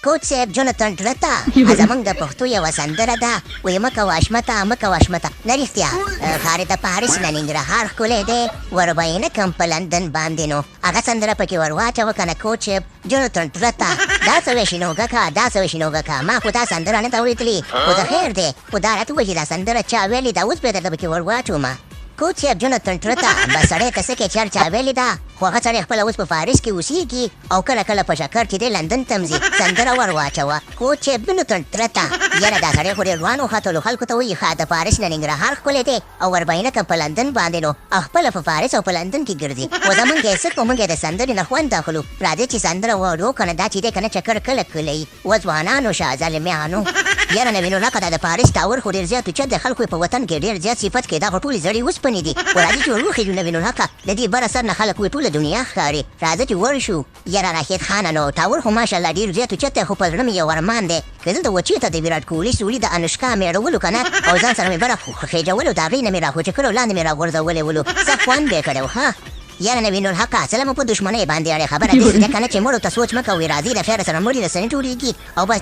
کوچ صاحب جوناتن ټرتا زمونږ د پښتو یوه سندره ده وایي مه کوه اشمته مه کوه اشمته نه رښتیا ښار د پاریس نه ننګرهار ښکلی دی ور به یې نه کړم په لندن باندې نو هغه سندره پکې ور واچوه که نه کوچ صاحب جوناتن ټرتا دا څه وایي شینوګکه دا څه وایي شینوګکه ما خو دا سندره نه ده اورېدلې خو د خیر دی خو دا راته ووایي چې دا سندره چا ویلې ده اوس بیا درته پکې ور واچومه کوچ صاحب جوناتن ټرتا بس سړی که څه کې چا ویلې ده خو هغه سړی خپله اوس په پاریس کې اوسېږي او کله کله په چکر چې دی لندن ته ځي سندره ور واچوه کوچ صاحب جوناتن ټرتا یاره دا سړی خو ډېر روان وختلو خلکو ته وایي ښه د پاریس نه ننګرهار ښکلی دی او ور به یې نه کړم په لندن باندې نو او خپله په پاریس او په لندن کې ګرځي خو زمونږ یې څه کوو مونږ یې د سندرې نه خوند اخلو راځئ چې سندره واورو که نه دا چې دی که نه چکر کله کله یي و ځوانانو شه ظالمیانو یاره نوینالحقه دا د پاریس ټاور خو ډېر زیات اوچت دی خلکو یې په وطن کې ډېر زیات صفت کې دغه ټولې زړې اوسپنې دي خو راځئ چې ور وخېږو نوینالحقه د دې بره سر نه خلک وایي ټوله دنیا ښکاري راځه چې ورشو یاره راشد خانه نو ټاور خو ماشاءالله ډېر زیات اوچت دی خو په زړه مې یو ارمان دی که دلته وچېته د ویراټ کوهلي سولي د انوشکا مېړولو که نه او ځان سره مې بره خېجولو د هغې نه مې راخوچه کړو لاندې مې راغورځولې ولو څه خوند به یې کړی و ښه یاره نوینالحقه څه له مو په دښمنۍ باندې اړې خبره داسې ده که نه چې مړو ته سوچ مه کوئ راځئ د خیره سره مړي د سړي ټولېږي او بس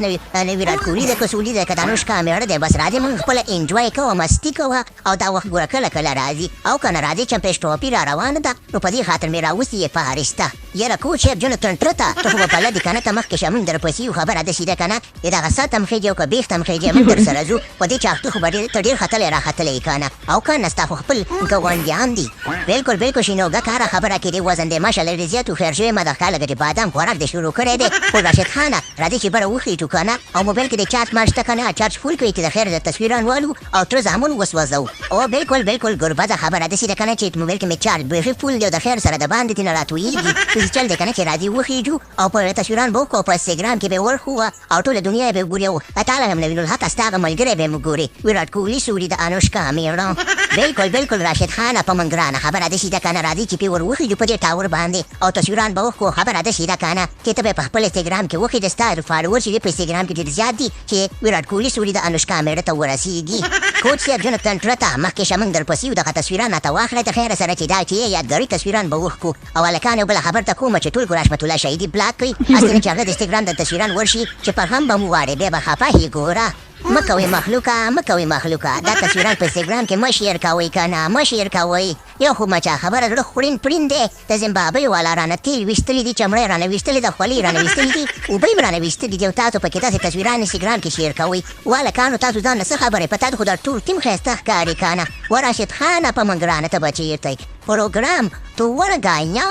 ویراټ کوهلي دی که سولي دی که د انوشکا مېړه دی بس راځئ موږ خپله انجوای کوو مستي کوه او دا وخت ګوره کله کله راځي او که نه راځئ چمپېش ټوپي را روانه ده نو په دې خاطر مې راوستي یې پاریس ته یاره کوچ صاحب جوناتن ټرتا ته خو به بلد یې که نه ته مخکې شه موږ درپسې یو خبره داسې ده که نه دغه ساعت هم خېږي او که بیخت هم خېږي موږ در سره ځو په دې چاختو خو به ته ډېر ختلی راختلی یې که نه او که نه ستا خو خپل ګاونډیان دي بلکل بلکل شینوګه کاره خبره کې دی وزن دی ماشاءالله ډېر زیات هوښیار شوی ما دغه لکه چې بادام خوراک دې شروع کړی دی خو راشد خانه راځئ چې بره وخېټو که نه او موبایل کې د چارج مارج شته که نه چارج فول کړئ چې د خیر د تصویران والو او تر زامن وسوځو او بلکل بلکل ګربزه خبره داسې ده که نه چې موبایل کې مې چارج بیخي فول دی او د خیر سره د باندې ترې نه راتویېږي داسې چل دی که نه چې راځي وخېږو او په تصویران به وکړو په انسټاګرام کې به یې ورښوه او ټوله دنیا یې به وګوري او تعالی هم نوینالحقه ستا هغه ملګری به یې وګوري ویراټ کوهلي سولي د انوشکا مېړه بلکل بلکل راشد خانه په موږ ګرانه خبره داسې ده که نه راځئ چې پې ور وخېږو په دې ټاور باندې او تصویران به وښکو خبره داسې ده که نه چې ته به یې په خپل انسټاګرام کې وښي د ستا فالوور چې دی په انسټاګرام کې ډېر زیات دي چې ویراټ کوهلي سولي د انوشکا مېړه ته ورسېږي کوچ صاحب جوناتن ټرتا مخکې شه موږ درپسې یو دغه تصویران راته واخله د خیره سره چې دا چې یادګاري تصویران به وښکو او هلکان یو بله خبر ته کومه چې ټول رحمتالله شهیدي بلاک کړئ هسې نه چې هغه د انسټاګرام د تصویران ورشي چې پیغام به مو واړې بیا به خفه هي ګوره مه کوئ مخلوقه مه کوئ مخلوقه دا تصویران په انسټاګرام کې مه شیر کوئ که نه مه شیر کوئ یو خو مچا خبره زړه خورین پرین دی د زیمبابوې والا رانه تیل ویستلي دي چمړی رانه ویستلي ده خولۍ رانه ویستلي دي اوبه یې رانه ویستلي دي او تاسو پکې داسې تصویران انسټاګرام کې شیر کوئ والکانو تاسو ځان نه څه خبرې په تاسو خو دا ټول ټیم ښایسته ښکاري که نه وراشد خانه په موږ ګرانه ته به چېرته پروګرام تو ورګایا